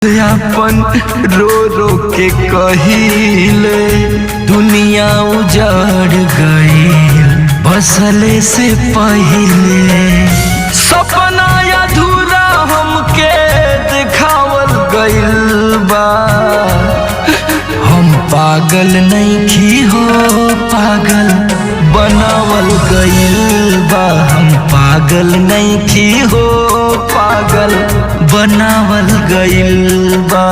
अपन रो रो के कहिले दुनिया उजड़ गईल बसले से पहिले सपना अधूरा हमके दिखावल गईल बा। हम पागल नहीं हो पागल बनावल गईल बा। हम पागल नहीं हो पागल बनावल गईल बा।